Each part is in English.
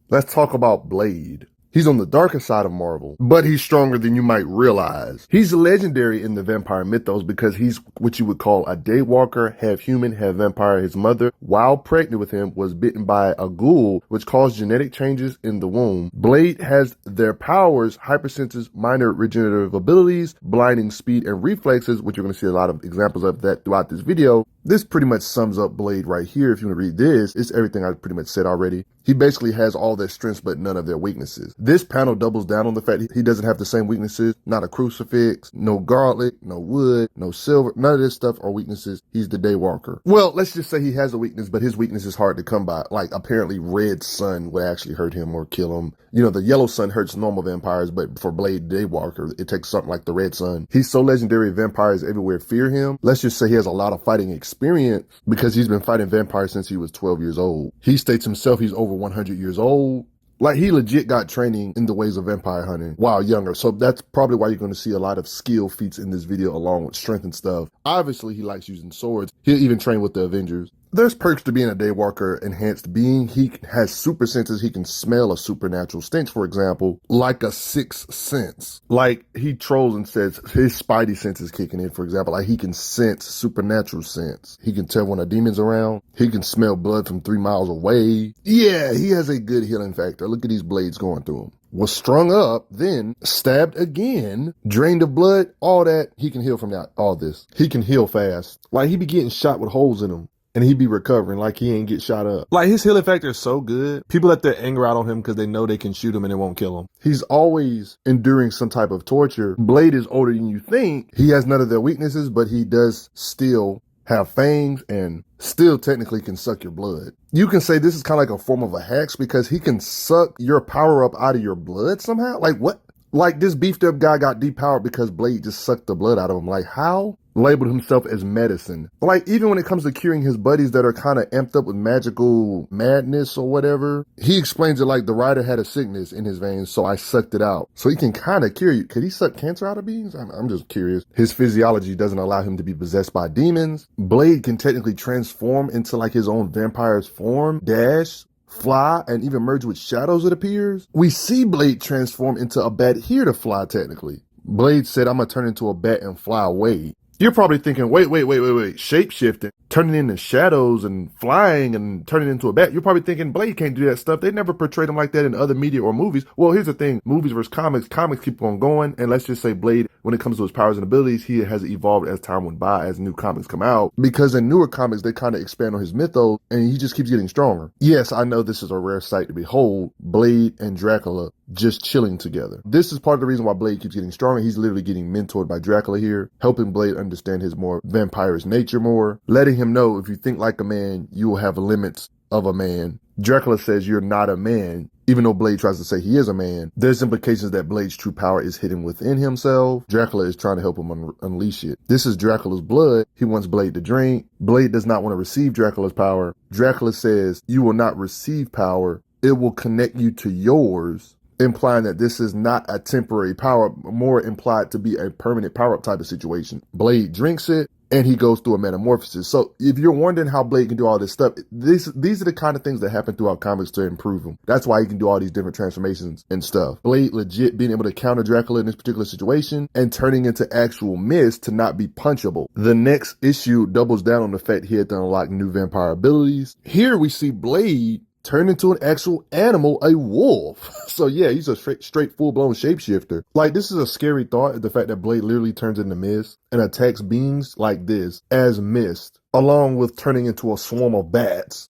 Let's talk about Blade. He's on the darker side of Marvel, but he's stronger than you might realize. He's legendary in the vampire mythos because he's what you would call a daywalker, half human, half vampire. His mother, while pregnant with him, was bitten by a ghoul, which caused genetic changes in the womb. Blade has their powers, hypersenses, minor regenerative abilities, blinding speed, and reflexes, which you're going to see a lot of examples of that throughout this video. This pretty much sums up Blade right here. If you want to read this, it's everything I pretty much said already. He basically has all their strengths, but none of their weaknesses. This panel doubles down on the fact he doesn't have the same weaknesses. Not a crucifix, no garlic, no wood, no silver. None of this stuff are weaknesses. He's the daywalker. Well, let's just say he has a weakness, but his weakness is hard to come by. Like apparently red sun would actually hurt him or kill him. You know, the yellow sun hurts normal vampires, but for Blade Daywalker, it takes something like the red sun. He's so legendary, vampires everywhere fear him. Let's just say he has a lot of fighting experience because he's been fighting vampires since he was 12 years old. He states himself he's over 100 years old. Like he legit got training in the ways of vampire hunting while younger. So that's probably why you're going to see a lot of skill feats in this video along with strength and stuff. Obviously, he likes using swords. He'll even train with the Avengers. There's perks to being a Daywalker enhanced being. He has super senses. He can smell a supernatural stench, for example, like a sixth sense. Like he trolls and says his spidey sense is kicking in, for example. Like he can sense supernatural sense. He can tell when a demon's around. He can smell blood from 3 miles away. Yeah, he has a good healing factor. Look at these blades going through him. Was strung up, then stabbed again, drained of blood, all that. He can heal from that, all this. He can heal fast. Like he be getting shot with holes in him. And he be recovering like he ain't get shot up. Like his healing factor is so good. People let their anger out on him because they know they can shoot him and it won't kill him. He's always enduring some type of torture. Blade is older than you think. He has none of their weaknesses, but he does still have fangs and still technically can suck your blood. You can say this is kind of like a form of a hex because he can suck your power up out of your blood somehow. Like what? Like this beefed up guy got depowered because Blade just sucked the blood out of him. Like how? Labeled himself as medicine. Like even when it comes to curing his buddies that are kind of amped up with magical madness or whatever, he explains it like the writer had a sickness in his veins, so I sucked it out. So he can kind of cure you. Could he suck cancer out of beings? I'm just curious. His physiology doesn't allow him to be possessed by demons. Blade can technically transform into like his own vampire's form, dash, fly, and even merge with shadows, it appears. We see Blade transform into a bat here to fly technically. Blade said, I'm gonna turn into a bat and fly away. You're probably thinking, wait, shape-shifting, turning into shadows and flying and turning into a bat. You're probably thinking Blade can't do that stuff. They never portrayed him like that in other media or movies. Well, here's the thing. Movies versus comics. Comics keep on going. And let's just say Blade, when it comes to his powers and abilities, he has evolved as time went by, as new comics come out. Because in newer comics, they kind of expand on his mythos and he just keeps getting stronger. Yes, I know this is a rare sight to behold. Blade and Dracula just chilling together. This is part of the reason why Blade keeps getting stronger. He's literally getting mentored by Dracula here, helping Blade understand his more vampirish nature more, letting him know if you think like a man, you will have limits of a man. Dracula says you're not a man, even though Blade tries to say he is a man. There's implications that Blade's true power is hidden within himself. Dracula is trying to help him unleash it. This is Dracula's blood. He wants Blade to drink. Blade does not want to receive Dracula's power. Dracula says you will not receive power. It will connect you to yours, implying that this is not a temporary power, more implied to be a permanent power-up type of situation. Blade drinks it, and he goes through a metamorphosis. So if you're wondering how Blade can do all this stuff, these are the kind of things that happen throughout comics to improve him. That's why he can do all these different transformations and stuff. Blade legit being able to counter Dracula in this particular situation and turning into actual mist to not be punchable. The next issue doubles down on the fact he had to unlock new vampire abilities. Here we see Blade turn into an actual animal, a wolf. So yeah, he's a straight full-blown shapeshifter. Like, this is a scary thought, the fact that Blade literally turns into mist and attacks beings like this as mist, along with turning into a swarm of bats.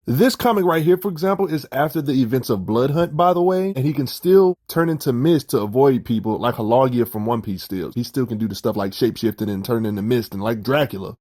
This comic right here, for example, is after the events of Blood Hunt, by the way, and he can still turn into mist to avoid people like a Logia from One Piece still. He still can do the stuff like shapeshifting and turn into mist and like Dracula.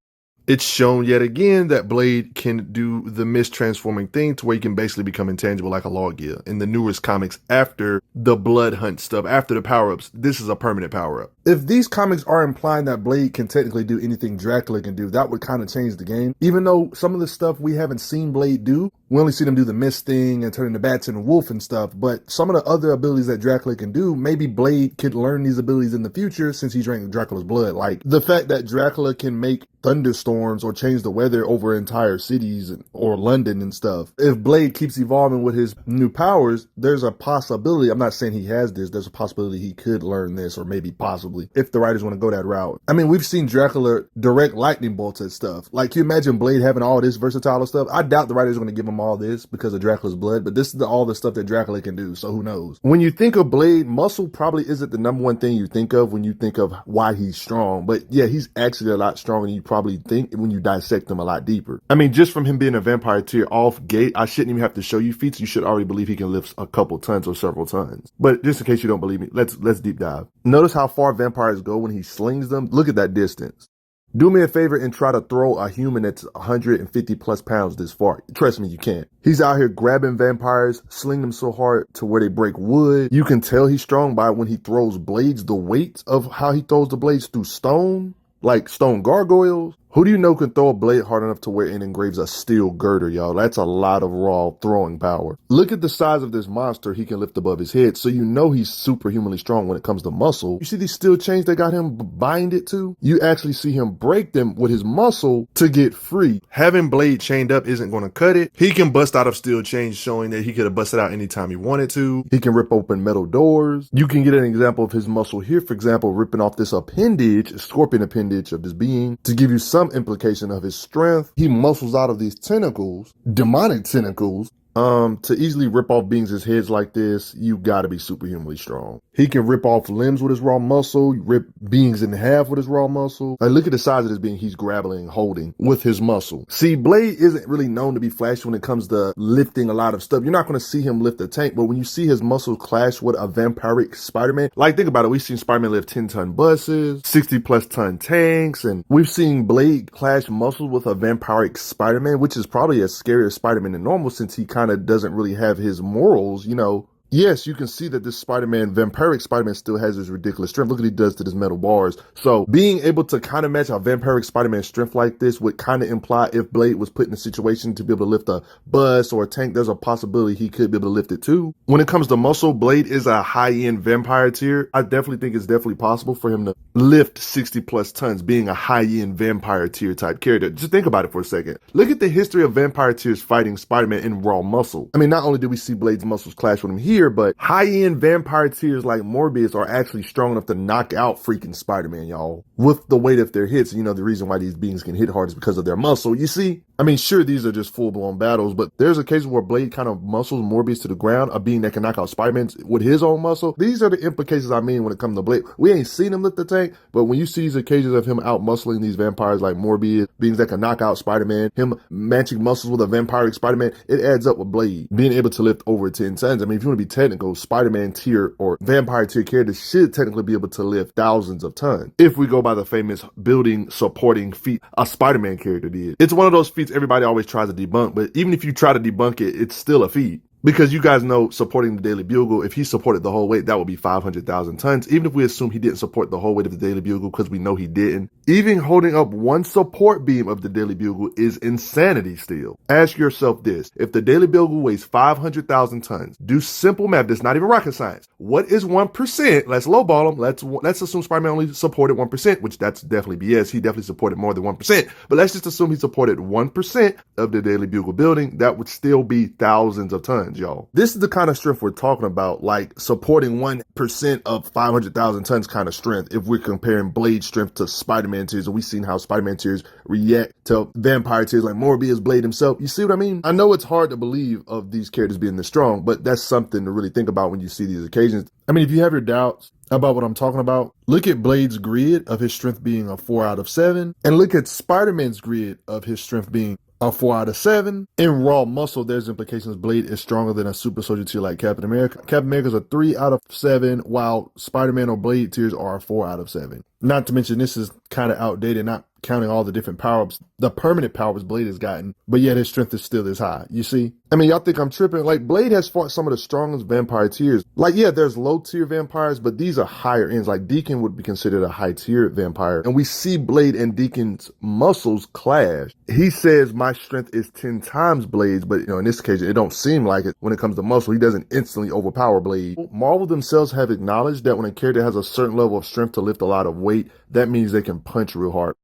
It's shown yet again that Blade can do the mist transforming thing to where he can basically become intangible like a Logia. In the newest comics after the Blood Hunt stuff, after the power-ups, this is a permanent power-up. If these comics are implying that Blade can technically do anything Dracula can do, that would kind of change the game. Even though some of the stuff we haven't seen Blade do, we only see them do the mist thing and turn into bats and wolf and stuff, but some of the other abilities that Dracula can do, maybe Blade could learn these abilities in the future since he drank Dracula's blood. Like the fact that Dracula can make thunderstorms or change the weather over entire cities or London and stuff. If Blade keeps evolving with his new powers, there's a possibility, I'm not saying he has this, there's a possibility he could learn this, or maybe possibly, if the writers want to go that route. I mean, we've seen Dracula direct lightning bolts at stuff. Like, can you imagine Blade having all this versatile stuff? I doubt the writers are going to give him all this because of Dracula's blood, but this is all the stuff that Dracula can do, so who knows? When you think of Blade, muscle probably isn't the number one thing you think of when you think of why he's strong, but yeah, he's actually a lot stronger than you probably think when you dissect him a lot deeper. I mean, just from him being a vampire tier off gate, I shouldn't even have to show you feats. You should already believe he can lift a couple tons or several tons. But just in case you don't believe me, let's deep dive. Notice how far vampires go when he slings them. Look at that distance. Do me a favor and try to throw a human that's 150 plus pounds this far. Trust me, you can't. He's out here grabbing vampires, slinging them so hard to where they break wood. You can tell he's strong by when he throws blades, the weight of how he throws the blades through stone, like stone gargoyles. Who do you know can throw a blade hard enough to where it engraves a steel girder, y'all? That's a lot of raw throwing power. Look at the size of this monster he can lift above his head, so you know he's superhumanly strong when it comes to muscle. You see these steel chains they got him binded to? You actually see him break them with his muscle to get free. Having Blade chained up isn't going to cut it. He can bust out of steel chains, showing that he could have busted out anytime he wanted to. He can rip open metal doors. You can get an example of his muscle here, for example, ripping off this appendage, scorpion appendage of this being, to give you some implication of his strength. He muscles out of these tentacles, demonic tentacles. To easily rip off beings' heads like this, you gotta be superhumanly strong. He can rip off limbs with his raw muscle, rip beings in half with his raw muscle. Like, look at the size of this being he's grappling, holding with his muscle. See, Blade isn't really known to be flashy when it comes to lifting a lot of stuff. You're not gonna see him lift a tank, but when you see his muscles clash with a vampiric Spider-Man, like think about it, we've seen Spider-Man lift 10-ton buses, 60+ ton tanks, and we've seen Blade clash muscles with a vampiric Spider-Man, which is probably a scarier Spider-Man than normal since he kind of doesn't really have his morals, you know. Yes, you can see that this Spider-Man, vampiric Spider-Man, still has his ridiculous strength. Look what he does to his metal bars. So being able to kind of match a vampiric Spider-Man strength like this would kind of imply if Blade was put in a situation to be able to lift a bus or a tank, there's a possibility he could be able to lift it too. When it comes to muscle, Blade is a high-end vampire tier. I definitely think it's definitely possible for him to lift 60+ tons, being a high-end vampire tier type character. Just think about it for a second. Look at the history of vampire tiers fighting Spider-Man in raw muscle. I mean, not only do we see Blade's muscles clash with him here, but high-end vampire tiers like Morbius are actually strong enough to knock out freaking Spider-Man, y'all, with the weight of their hits. You know, the reason why these beings can hit hard is because of their muscle. You see? I mean, sure, these are just full-blown battles, but there's a case where Blade kind of muscles Morbius to the ground, a being that can knock out Spider-Man with his own muscle. These are the implications I mean when it comes to Blade. We ain't seen him lift the tank, but when you see these occasions of him out-muscling these vampires like Morbius, beings that can knock out Spider-Man, him matching muscles with a vampiric Spider-Man, it adds up with Blade being able to lift over 10 tons. I mean, if you want to be technical, Spider-Man tier or vampire tier characters should technically be able to lift thousands of tons. If we go by the famous building supporting feat a Spider-Man character did. It's one of those feats everybody always tries to debunk, but even if you try to debunk it, it's still a feat. Because you guys know, supporting the Daily Bugle, if he supported the whole weight, that would be 500,000 tons. Even if we assume he didn't support the whole weight of the Daily Bugle, because we know he didn't. Even holding up one support beam of the Daily Bugle is insanity still. Ask yourself this. If the Daily Bugle weighs 500,000 tons, do simple math. That's not even rocket science. What is 1%? Let's lowball him. Let's assume Spider-Man only supported 1%, which that's definitely BS. He definitely supported more than 1%. But let's just assume he supported 1% of the Daily Bugle building. That would still be thousands of tons, y'all. This is the kind of strength we're talking about, like supporting 1% of 500,000 tons kind of strength. If we're comparing Blade strength to Spider-Man tiers, and we've seen how Spider-Man tiers react to vampire tiers like Morbius, Blade himself. You see what I mean? I know it's hard to believe of these characters being this strong, but that's something to really think about when you see these occasions. I mean, if you have your doubts about what I'm talking about, look at Blade's grid of his strength being a 4 out of 7, and look at Spider-Man's grid of his strength being a 4 out of 7. In raw muscle, there's implications Blade is stronger than a super soldier tier like Captain America. Captain America's a 3 out of 7, while Spider-Man or Blade tiers are a 4 out of 7. Not to mention, this is kind of outdated, not counting all the different power-ups, the permanent powers Blade has gotten, but yet his strength is still this high. You see? I mean, y'all think I'm tripping? Like, Blade has fought some of the strongest vampire tiers. Like, yeah, there's low-tier vampires, but these are higher ends. Like, Deacon would be considered a high-tier vampire. And we see Blade and Deacon's muscles clash. He says, my strength is 10 times Blade's, but, in this occasion, it don't seem like it when it comes to muscle. He doesn't instantly overpower Blade. Marvel themselves have acknowledged that when a character has a certain level of strength to lift a lot of weight, that means they can punch real hard.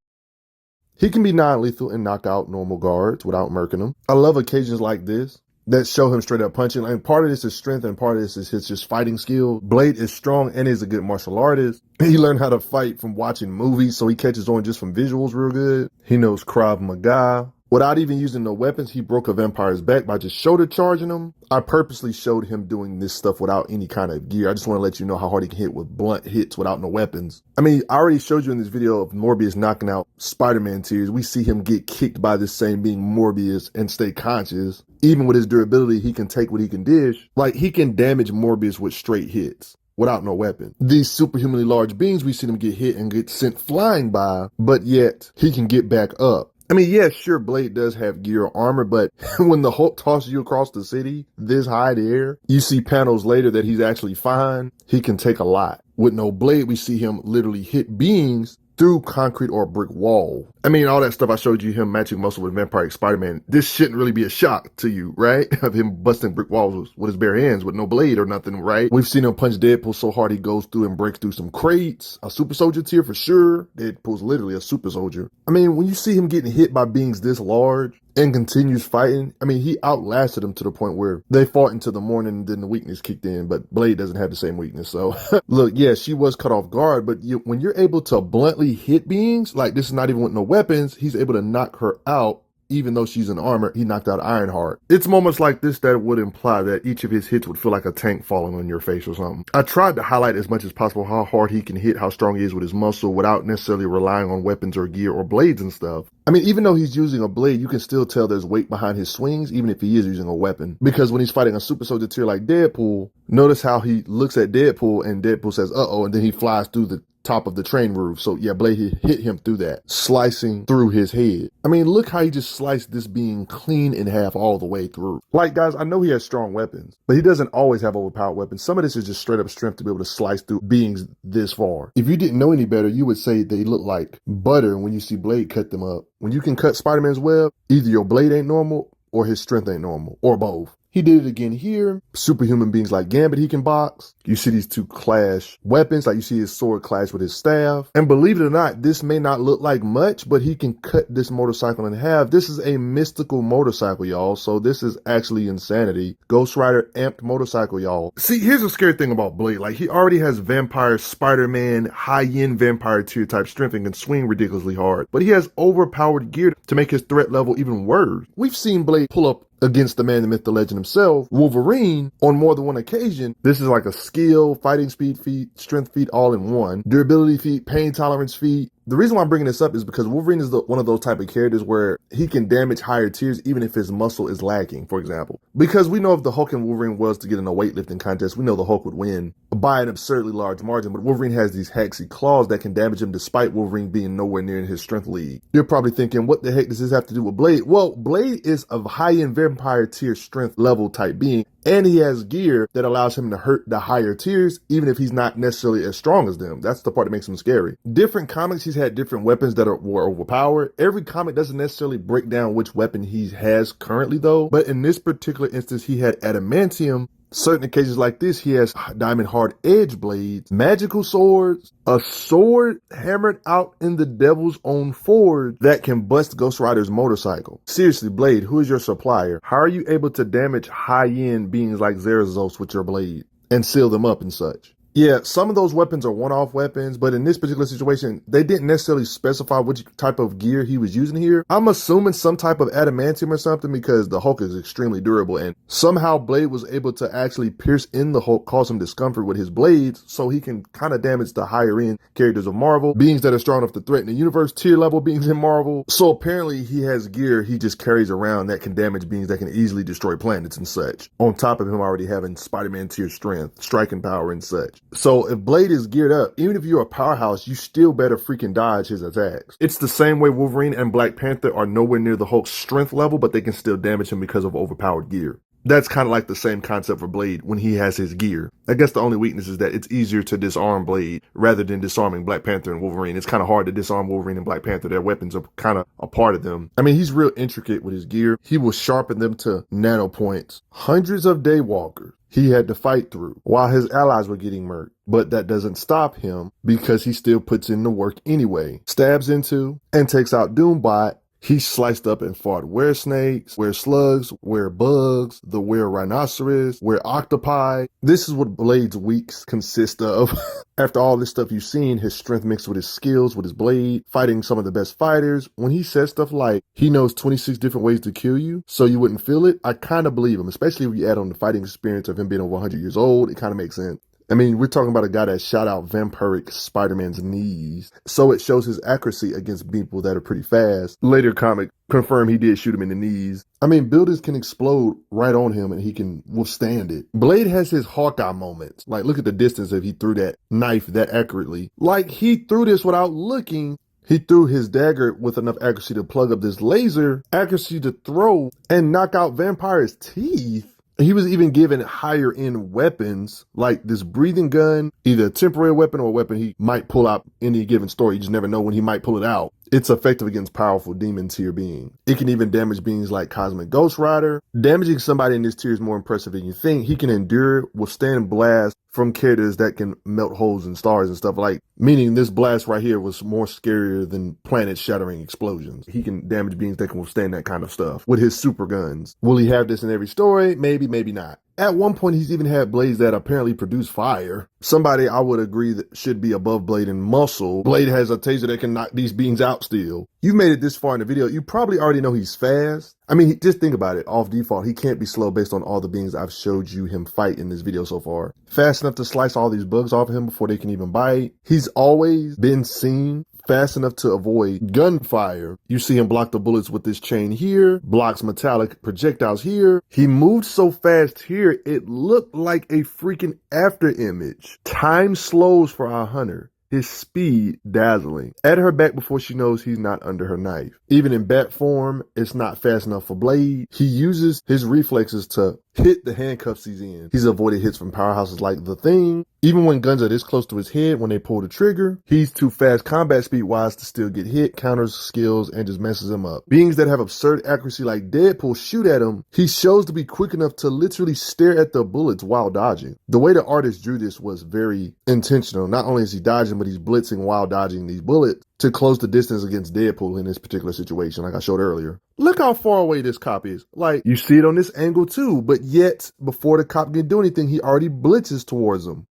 He can be non-lethal and knock out normal guards without murking them. I love occasions like this that show him straight up punching. And part of this is strength and part of this is his just fighting skill. Blade is strong and is a good martial artist. He learned how to fight from watching movies, so he catches on just from visuals real good. He knows Krav Maga. Without even using no weapons, he broke a vampire's back by just shoulder charging him. I purposely showed him doing this stuff without any kind of gear. I just want to let you know how hard he can hit with blunt hits without no weapons. I mean, I already showed you in this video of Morbius knocking out Spider-Man tears. We see him get kicked by this same being Morbius and stay conscious. Even with his durability, he can take what he can dish. Like, he can damage Morbius with straight hits without no weapon. These superhumanly large beings, we see them get hit and get sent flying by, but yet he can get back up. I mean, yeah, sure, Blade does have gear or armor, but when the Hulk tosses you across the city this high in the air, you see panels later that he's actually fine. He can take a lot. With no Blade, we see him literally hit beings through concrete or a brick wall. I mean, all that stuff I showed you, him matching muscle with Vampire Spider-Man, this shouldn't really be a shock to you, right? Of him busting brick walls with his bare hands with no blade or nothing, right? We've seen him punch Deadpool so hard he goes through and breaks through some crates. A super soldier tier for sure. Deadpool's literally a super soldier. I mean, when you see him getting hit by beings this large and continues fighting, I mean, he outlasted him to the point where they fought into the morning and then the weakness kicked in, but Blade doesn't have the same weakness. So look, yeah, she was cut off guard, but when you're able to bluntly hit beings, like this is not even with no weapons, he's able to knock her out. Even though she's in armor, he knocked out Ironheart. It's moments like this that would imply that each of his hits would feel like a tank falling on your face or something. I tried to highlight as much as possible how hard he can hit, how strong he is with his muscle without necessarily relying on weapons or gear or blades and stuff. I mean, even though he's using a blade, you can still tell there's weight behind his swings, even if he is using a weapon. Because when he's fighting a super soldier tier like Deadpool, notice how he looks at Deadpool and Deadpool says, uh-oh, and then he flies through the top of the train roof. So yeah, Blade hit him through that, slicing through his head. I mean, look how he just sliced this being clean in half all the way through. Like, guys, I know he has strong weapons, but he doesn't always have overpowered weapons. Some of this is just straight up strength to be able to slice through beings this far. If you didn't know any better, you would say they look like butter when you see Blade cut them up. When you can cut Spider-Man's web, either your blade ain't normal or his strength ain't normal, or both. He did it again here. Superhuman beings like Gambit he can box. You see these two clash weapons, like you see his sword clash with his staff. And believe it or not, this may not look like much, but he can cut this motorcycle in half. This is a mystical motorcycle, y'all. So this is actually insanity. Ghost Rider amped motorcycle, y'all. See, here's the scary thing about Blade. Like, he already has vampire Spider-Man, high-end vampire tier type strength and can swing ridiculously hard. But he has overpowered gear to make his threat level even worse. We've seen Blade pull up against the man, the myth, the legend himself, Wolverine, on more than one occasion. This is like a skill, fighting speed feat, strength feat all in one, durability feat, pain tolerance feat. The reason why I'm bringing this up is because Wolverine is one of those type of characters where he can damage higher tiers even if his muscle is lacking, for example. Because we know if the Hulk and Wolverine was to get in a weightlifting contest, we know the Hulk would win by an absurdly large margin, but Wolverine has these hexy claws that can damage him despite Wolverine being nowhere near in his strength league. You're probably thinking, what the heck does this have to do with Blade? Well, Blade is a high-end vampire tier strength level type being, and he has gear that allows him to hurt the higher tiers, even if he's not necessarily as strong as them. That's the part that makes him scary. Different comics, he's had different weapons that were overpowered. Every comic doesn't necessarily break down which weapon he has currently, though. But in this particular instance, he had adamantium. Certain occasions like this, he has diamond hard edge blades, magical swords, a sword hammered out in the devil's own forge that can bust Ghost Rider's motorcycle. Seriously, Blade, who is your supplier? How are you able to damage high-end beings like Zarazos with your blade and seal them up and such? Yeah, some of those weapons are one-off weapons, but in this particular situation, they didn't necessarily specify which type of gear he was using here. I'm assuming some type of adamantium or something because the Hulk is extremely durable, and somehow Blade was able to actually pierce in the Hulk, cause him discomfort with his blades, so he can kind of damage the higher-end characters of Marvel, beings that are strong enough to threaten the universe, tier-level beings in Marvel. So apparently he has gear he just carries around that can damage beings that can easily destroy planets and such, on top of him already having Spider-Man tier strength, striking power and such. So if Blade is geared up, even if you're a powerhouse, you still better freaking dodge his attacks. It's the same way Wolverine and Black Panther are nowhere near the Hulk's strength level, but they can still damage him because of overpowered gear. That's kind of like the same concept for Blade when he has his gear. I guess the only weakness is that it's easier to disarm Blade rather than disarming Black Panther and Wolverine. It's kind of hard to disarm Wolverine and Black Panther. Their weapons are kind of a part of them. I mean, he's real intricate with his gear. He will sharpen them to nano points. Hundreds of Daywalkers he had to fight through while his allies were getting murked. But that doesn't stop him because he still puts in the work anyway. Stabs into and takes out Doombot. He sliced up and fought were-snakes, were-slugs, were-bugs, the were-rhinoceros, were-octopi. This is what Blade's weeks consist of. After all this stuff you've seen, his strength mixed with his skills, with his blade, fighting some of the best fighters. When he says stuff like, he knows 26 different ways to kill you, so you wouldn't feel it, I kind of believe him, especially if you add on the fighting experience of him being over 100 years old. It kind of makes sense. I mean, we're talking about a guy that shot out vampiric Spider-Man's knees. So it shows his accuracy against people that are pretty fast. Later comic confirmed he did shoot him in the knees. I mean, buildings can explode right on him and he can withstand it. Blade has his Hawkeye moments. Like, look at the distance if he threw that knife that accurately. Like, he threw this without looking. He threw his dagger with enough accuracy to plug up this laser, accuracy to throw and knock out Vampire's teeth. He was even given higher end weapons like this breathing gun, either a temporary weapon or a weapon he might pull out in any given story. You just never know when he might pull it out. It's effective against powerful demon tier beings. It can even damage beings like Cosmic Ghost Rider. Damaging somebody in this tier is more impressive than you think. He can endure, withstand blasts from characters that can melt holes in stars and stuff, like, meaning this blast right here was more scarier than planet-shattering explosions. He can damage beings that can withstand that kind of stuff with his super guns. Will he have this in every story? Maybe, maybe not. At one point, he's even had blades that apparently produce fire. Somebody I would agree that should be above Blade in muscle. Blade has a taser that can knock these beings out still. You made it this far in the video, you probably already know he's fast. I mean, just think about it. Off default, he can't be slow based on all the beings I've showed you him fight in this video so far. Fast enough to slice all these bugs off of him before they can even bite. He's always been seen fast enough to avoid gunfire. You see him block the bullets with this chain here, blocks metallic projectiles here. He moved so fast here, it looked like a freaking after image. Time slows for our hunter. His speed dazzling. At her back before she knows he's not under her knife. Even in bat form, it's not fast enough for Blade. He uses his reflexes to hit the handcuffs he's in. He's avoided hits from powerhouses like The Thing. Even when guns are this close to his head when they pull the trigger, he's too fast combat speed wise to still get hit, counters skills, and just messes them up. Beings that have absurd accuracy like Deadpool shoot at him, he shows to be quick enough to literally stare at the bullets while dodging. The way the artist drew this was very intentional. Not only is he dodging, but he's blitzing while dodging these bullets to close the distance against Deadpool in this particular situation, like I showed earlier. Look how far away this cop is. Like, you see it on this angle too, but yet, before the cop can do anything, he already blitzes towards him.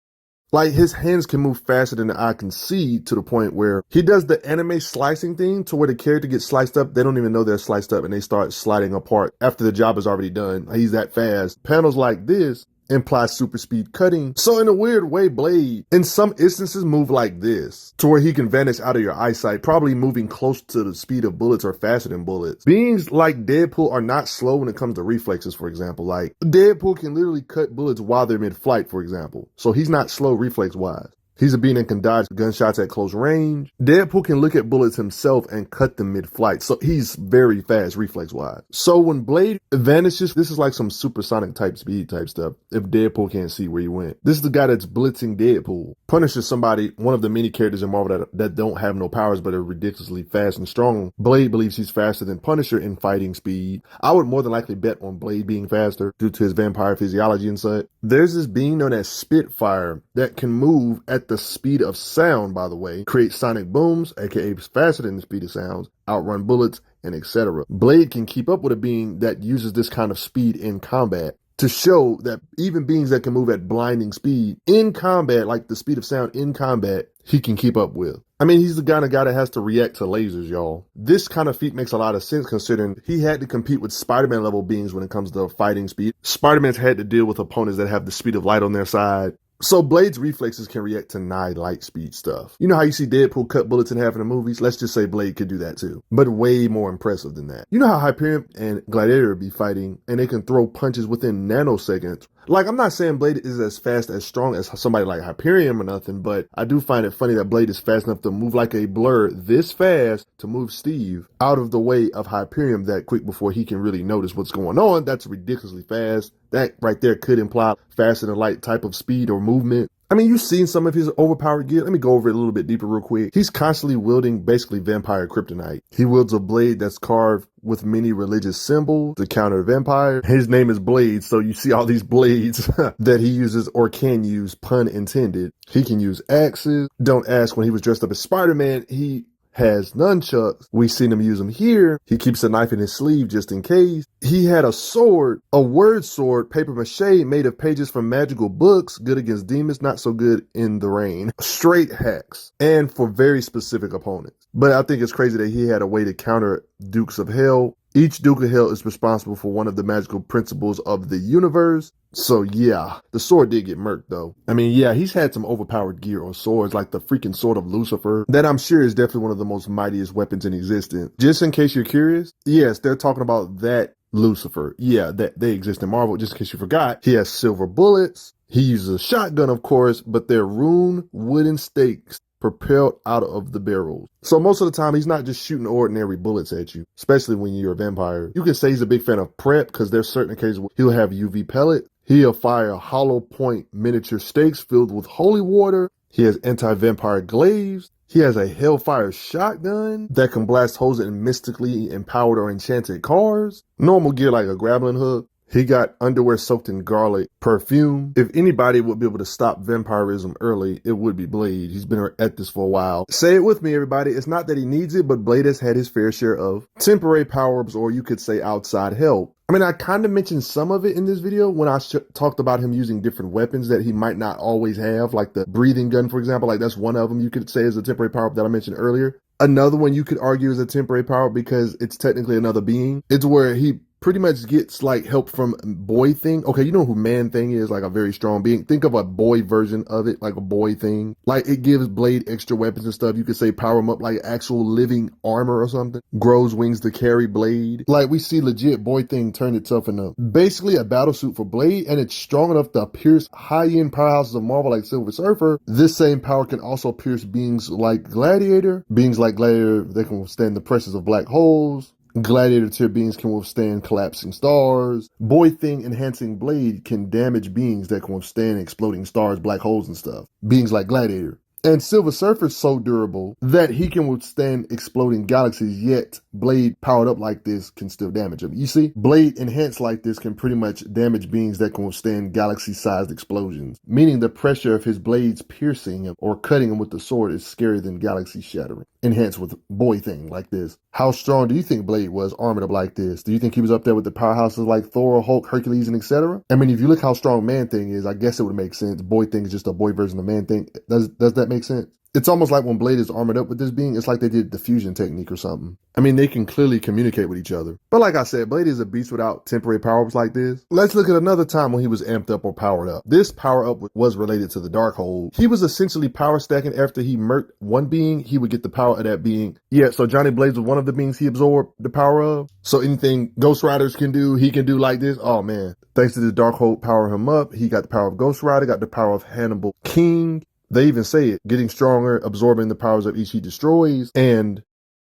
Like, his hands can move faster than the eye can see, to the point where he does the anime slicing thing to where the character gets sliced up. They don't even know they're sliced up and they start sliding apart after the job is already done. He's that fast. Panels like this implies super speed cutting. So in a weird way, Blade, in some instances, move like this, to where he can vanish out of your eyesight, probably moving close to the speed of bullets or faster than bullets. Beings like Deadpool are not slow when it comes to reflexes, for example. Like, Deadpool can literally cut bullets while they're mid-flight, for example. So he's not slow reflex-wise. He's a being that can dodge gunshots at close range. Deadpool can look at bullets himself and cut them mid-flight, so he's very fast reflex-wise. So when Blade vanishes, this is like some supersonic type speed type stuff, if Deadpool can't see where he went. This is the guy that's blitzing Deadpool. Punisher is somebody, one of the many characters in Marvel that don't have no powers but are ridiculously fast and strong. Blade believes he's faster than Punisher in fighting speed. I would more than likely bet on Blade being faster due to his vampire physiology and such. There's this being known as Spitfire that can move at the speed of sound, by the way, create sonic booms, aka faster than the speed of sounds, outrun bullets, and etc. Blade can keep up with a being that uses this kind of speed in combat, to show that even beings that can move at blinding speed in combat, like the speed of sound in combat, he can keep up with. I mean, he's the kind of guy that has to react to lasers, y'all. This kind of feat makes a lot of sense considering he had to compete with Spider-Man level beings when it comes to fighting speed. Spider-Man's had to deal with opponents that have the speed of light on their side. So Blade's reflexes can react to nigh light speed stuff. You know how you see Deadpool cut bullets in half in the movies? Let's just say Blade could do that too, but way more impressive than that. You know how Hyperion and Gladiator be fighting and they can throw punches within nanoseconds? Like, I'm not saying Blade is as fast as strong as somebody like Hyperion or nothing, but I do find it funny that Blade is fast enough to move like a blur this fast to move Steve out of the way of Hyperion that quick before he can really notice what's going on. That's ridiculously fast. That right there could imply faster than light type of speed or movement. I mean, you've seen some of his overpowered gear. Let me go over it a little bit deeper real quick. He's constantly wielding basically vampire kryptonite. He wields a blade that's carved with many religious symbols to counter vampire. His name is Blade, so you see all these blades that he uses or can use, pun intended. He can use axes. Don't ask, when he was dressed up as Spider-Man, he has nunchucks. We've seen him use them here. He keeps a knife in his sleeve just in case. He had a sword, a word sword, paper mache made of pages from magical books, good against demons, not so good in the rain. Straight hacks, and for very specific opponents. But I think it's crazy that he had a way to counter Dukes of Hell. Each Duke of Hell is responsible for one of the magical principles of the universe. So yeah, the sword did get murked though. I mean, yeah, he's had some overpowered gear on swords, like the freaking Sword of Lucifer, that I'm sure is definitely one of the most mightiest weapons in existence. Just in case you're curious, yes, they're talking about that Lucifer. Yeah, that they exist in Marvel, just in case you forgot. He has silver bullets. He uses a shotgun, of course, but they're rune wooden stakes propelled out of the barrels. So most of the time, he's not just shooting ordinary bullets at you, especially when you're a vampire. You can say he's a big fan of prep because there's certain occasions where he'll have UV pellet. He'll fire hollow point miniature stakes filled with holy water. He has anti-vampire glaives. He has a Hellfire shotgun that can blast holes in mystically empowered or enchanted cars. Normal gear like a grappling hook. He got underwear soaked in garlic perfume. If anybody would be able to stop vampirism early, it would be Blade. He's been at this for a while. Say it with me, everybody. It's not that he needs it, but Blade has had his fair share of temporary power-ups, or you could say outside help. I mean, I kind of mentioned some of it in this video when I talked about him using different weapons that he might not always have, like the breathing gun, for example. Like, that's one of them you could say is a temporary power-up that I mentioned earlier. Another one you could argue is a temporary power because it's technically another being. It's where he pretty much gets like help from Boy Thing. Okay, you know who Man Thing is, like a very strong being. Think of a boy version of it, like a Boy Thing. Like, it gives Blade extra weapons and stuff. You could say power him up like actual living armor or something. Grows wings to carry Blade. Like, we see legit Boy Thing turn itself into basically a battle suit for Blade, and it's strong enough to pierce high-end powerhouses of Marvel like Silver Surfer. This same power can also pierce beings like Gladiator. Beings like Gladiator, they can withstand the pressures of black holes. Gladiator tier beings can withstand collapsing stars. Boy Thing enhancing Blade can damage beings that can withstand exploding stars, black holes, and stuff. Beings like Gladiator. And Silver Surfer's so durable that he can withstand exploding galaxies, yet Blade powered up like this can still damage him. You see, Blade enhanced like this can pretty much damage beings that can withstand galaxy-sized explosions, meaning the pressure of his blades piercing him or cutting him with the sword is scarier than galaxy-shattering. Enhanced with Boy Thing like this. How strong do you think Blade was armored up like this? Do you think he was up there with the powerhouses like Thor, Hulk, Hercules, and etc.? I mean, if you look how strong Man Thing is, I guess it would make sense. Boy Thing is just a boy version of Man Thing. Does that make sense? It's almost like when Blade is armored up with this being, it's like they did the fusion technique or something. I mean, they can clearly communicate with each other. But like I said, Blade is a beast without temporary power-ups like this. Let's look at another time when he was amped up or powered up. This power-up was related to the Darkhold. He was essentially power stacking after he murked one being, he would get the power of that being. Yeah, so Johnny Blaze was one of the beings he absorbed the power of. So anything Ghost Riders can do, he can do like this. Oh man. Thanks to the Darkhold power him up, he got the power of Ghost Rider, got the power of Hannibal King. They even say it, getting stronger, absorbing the powers of each he destroys. And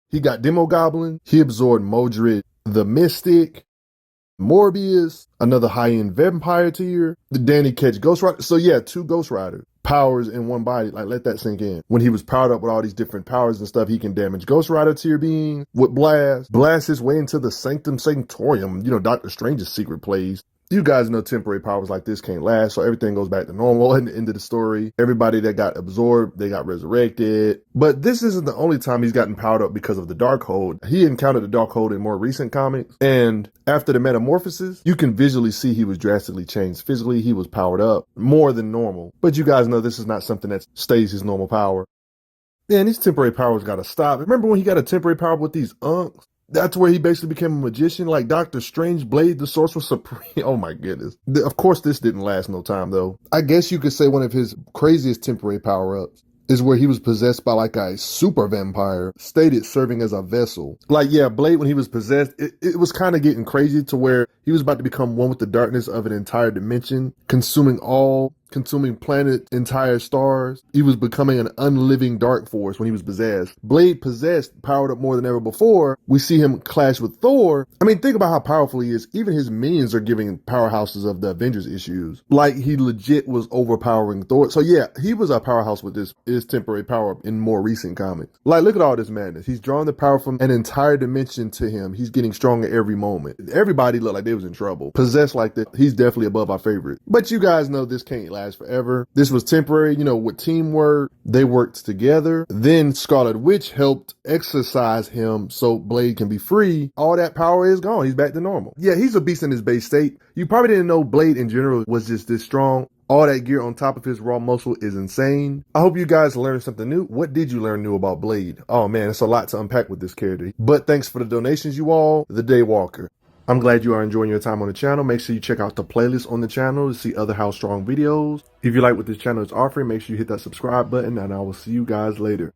he got Demogoblin. He absorbed Modred the Mystic, Morbius, another high-end vampire tier, the Danny Ketch Ghost Rider. So yeah, 2 Ghost Riders. Powers in one body. Like, let that sink in. When he was powered up with all these different powers and stuff, he can damage Ghost Rider tier beings with blast his way into the Sanctum Sanctorum, you know, Doctor Strange's secret place. You guys know temporary powers like this can't last, so everything goes back to normal at the end of the story. Everybody that got absorbed, they got resurrected. But this isn't the only time he's gotten powered up because of the Darkhold. He encountered the Darkhold in more recent comics, and after the metamorphosis, you can visually see he was drastically changed. Physically, he was powered up more than normal. But you guys know this is not something that stays his normal power. Man, these temporary powers gotta stop. Remember when he got a temporary power with these unks? That's where he basically became a magician, like Doctor Strange, Blade, the Sorcerer Supreme. Oh my goodness. Of course, this didn't last no time, though. I guess you could say one of his craziest temporary power-ups is where he was possessed by like a super vampire, stated serving as a vessel. Like, yeah, Blade, when he was possessed, it was kind of getting crazy to where he was about to become one with the darkness of an entire dimension, consuming planet, entire stars. He was becoming an unliving dark force when he was possessed. Blade possessed, powered up more than ever before. We see him clash with Thor. I mean, think about how powerful he is. Even his minions are giving powerhouses of the Avengers issues. Like, he legit was overpowering Thor. So yeah, he was a powerhouse with his temporary power in more recent comics. Like, look at all this madness. He's drawing the power from an entire dimension to him. He's getting stronger every moment. Everybody looked like they was in trouble. Possessed like this, he's definitely above our favorite. But you guys know this can't last forever. This was temporary, with teamwork. They worked together. Then Scarlet Witch helped exorcise him so Blade can be free. All that power is gone. He's back to normal. Yeah, he's a beast in his base state. You probably didn't know Blade in general was just this strong. All that gear on top of his raw muscle is insane. I hope you guys learned something new. What did you learn new about Blade? Oh man, it's a lot to unpack with this character. But thanks for the donations, you all. The Daywalker. I'm glad you are enjoying your time on the channel. Make sure you check out the playlist on the channel to see other How Strong videos. If you like what this channel is offering, make sure you hit that subscribe button, and I will see you guys later.